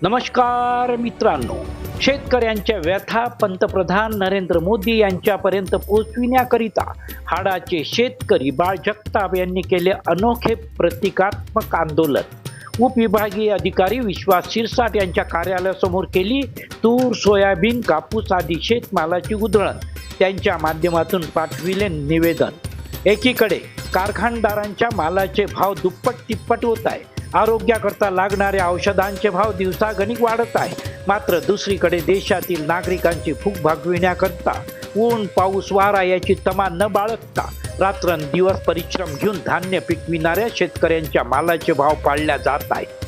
नमस्कार मित्रांनो, शेतकऱ्यांच्या व्यथा पंतप्रधान नरेंद्र मोदी यांच्यापर्यंत पोहोचविण्याकरिता हाडाचे शेतकरी बाळ जगताप यांनी केले अनोखे प्रतिकात्मक आंदोलन। उपविभागीय अधिकारी विश्वास शिरसाट यांच्या कार्यालयासमोर केली तूर, सोयाबीन, कापूस आदी शेतमालाची उधळण। त्यांच्या माध्यमातून पाठविले निवेदन। एकीकडे कारखानदारांच्या मालाचे भाव दुप्पट तिप्पट होत आहे, आरोग्याकरता लागणाऱ्या औषधांचे भाव दिवसागणिक वाढत आहे, मात्र दुसरीकडे देशातील नागरिकांची भूक भागविण्याकरता ऊन पाऊस वारा याची तमा न बाळगता रात्रंदिवस परिश्रम घेऊन धान्य पिकविणाऱ्या शेतकऱ्यांच्या मालाचे भाव पाळल्या जात आहेत।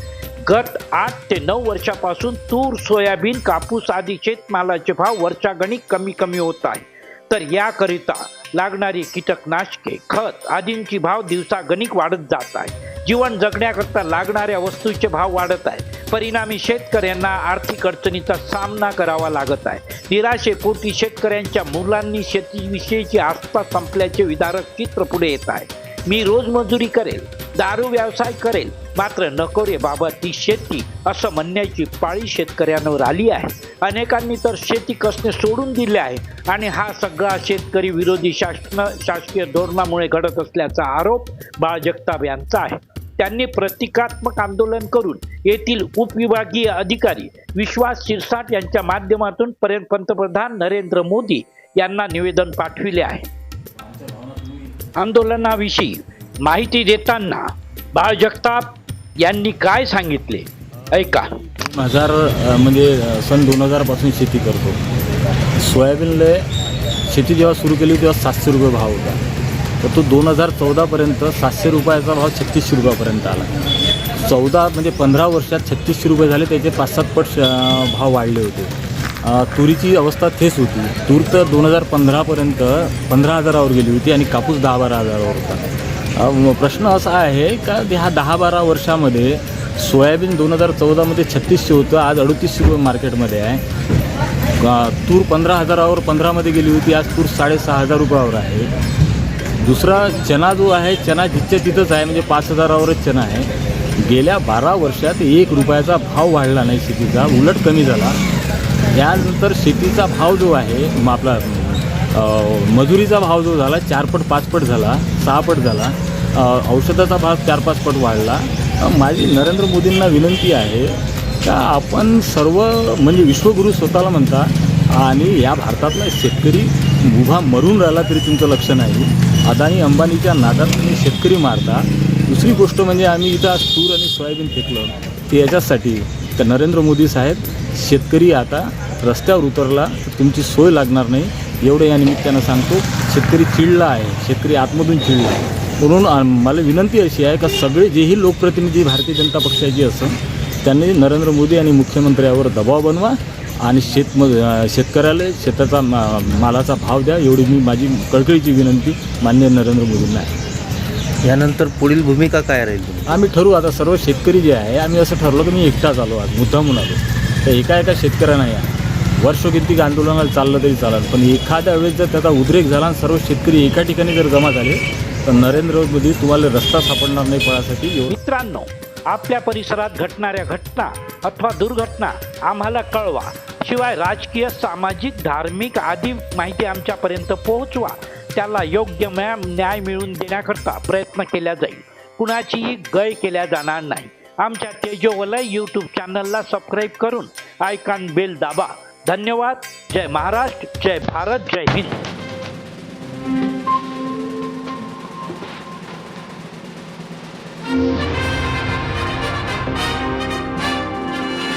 गत 8 ते 9 वर्षापासून तूर, सोयाबीन, कापूस आदी शेतमालाचे भाव वर्षागणिक कमी होत आहे, तर याकरिता लागणारी कीटकनाशके, खत आदींची भाव दिवसागणिक वाढत जात आहे। जीवन जगण्याकरता लागणाऱ्या वस्तूंचे भाव वाढत आहे, परिणामी शेतकऱ्यांना आर्थिक अडचणीचा सामना करावा लागत आहे। निराशेपोटी शेतकऱ्यांच्या मुलांनी शेतीविषयीची आस्था संपल्याचे विदारक चित्र पुढे येत आहे। मी रोजमजुरी करेल, दारू व्यवसाय करेल, मात्र नको रे बाबा ती शेती, असं म्हणण्याची पाळी शेतकऱ्यांवर आली आहे। अनेकांनी तर शेती कसणे सोडून दिले आहे आणि हा सगळा शेतकरी विरोधी शासकीय धोरणामुळे घडत असल्याचा आरोप बाळ जगताप यांचा आहे। त्यांनी प्रतिकात्मक आंदोलन करून येथील उपविभागीय अधिकारी विश्वास शिरसाट यांच्या माध्यमातून पंतप्रधान नरेंद्र मोदी यांना निवेदन पाठविले आहे। आंदोलनाविषयी माहिती देताना बाळ जगताप यांनी काय सांगितले ऐका। सन 2000 पासून शेती करतो। सोयाबीनला शेती जेव्हा सुरू केली तेव्हा 700 रुपये भाव होता, तर तो 2014 पर्यंत 700 रुपयाचा भाव 3600 रुपयापर्यंत आला। 15 वर्षात 3600 रुपये झाले, त्याचे 5-7 पट भाव वाढले होते। तुरीची अवस्था तेच होती। तूर तर 2015 पर्यंत 15,000वर गेली होती आणि कापूस 10-12 हजारावर होता। प्रश्न असा आहे का ह्या 10-12 वर्षामध्ये सोयाबीन 2014मध्ये 3600 होतं, आज 3800 रुपये मार्केटमध्ये आहे। तूर 15,000वर 15मध्ये गेली होती, आज तूर 6,500 रुपयावर आहे। दुसरा चना जो आहे, चना जिथच्या तिथंच आहे, म्हणजे 5,000वरच चना आहे। गेल्या 12 वर्षात 1 रुपयाचा भाव वाढला नाही शेतीचा, उलट कमी झाला। यानंतर शेतीचा भाव जो आहे आपला मजुरीचा भाव जो झाला 4 पट 5 पट झाला, 6 पट झाला। औषधाचा भाव 4-5 पट वाढला। माझी नरेंद्र मोदींना विनंती आहे का आपण सर्व म्हणजे विश्वगुरू स्वतःला म्हणता आणि या भारतातला शेतकरी उभा मरून राहिला तरी तुमचं लक्ष नाही। अदानी अंबानीच्या नादात तुम्ही शेतकरी मारता। दुसरी गोष्ट म्हणजे आम्ही इथं आज तूर आणि सोयाबीन फेकलं ते याच्यासाठी तर नरेंद्र मोदी साहेब, शेतकरी आता रस्त्यावर उतरला तर तुमची सोय लागणार नाही, एवढं या निमित्तानं सांगतो। शेतकरी चिडला आहे, शेतकरी आतमधून चिडला आहे। म्हणून मला विनंती अशी आहे का सगळे जेही लोकप्रतिनिधी भारतीय जनता पक्षाचे असून त्यांनी नरेंद्र मोदी आणि मुख्यमंत्र्यावर दबाव बनवा आणि शेतकऱ्याला शेताचा मालाचा भाव द्या, एवढी माझी कळकळीची विनंती माननीय नरेंद्र मोदींना आहे। यानंतर पुढील भूमिका काय राहील? आम्ही ठरवू आता सर्व शेतकरी जे आहे, आम्ही असं ठरलो की मी एकटाच आलो, आज मुद्दामून आलो, तर एका शेतकऱ्यांना या वर्ष किती आंदोलनाला चाललं तरी चालेल, पण एखाद्या वेळेस जर त्याचा उद्रेक झाला आणि सर्व शेतकरी एका ठिकाणी जर जमा झाले तर नरेंद्र मोदी तुम्हाला रस्ता सापडणार नाही पळासाठी। मित्रांनो, आपल्या परिसरात घडणाऱ्या घटना अथवा दुर्घटना आम्हाला कळवा, शिवाय राजकीय, सामाजिक, धार्मिक आदी माहिती आमच्यापर्यंत पोहोचवा। त्याला योग्य न्याय मिळवून देण्याकरता प्रयत्न केला जाईल, कुणाचीही गय केल्या जाणार नाही। आमच्या तेजोवलय यूट्यूब चॅनलला सबस्क्राईब करून आयकॉन बेल दाबा। धन्यवाद। जय महाराष्ट्र, जय भारत, जय हिंद।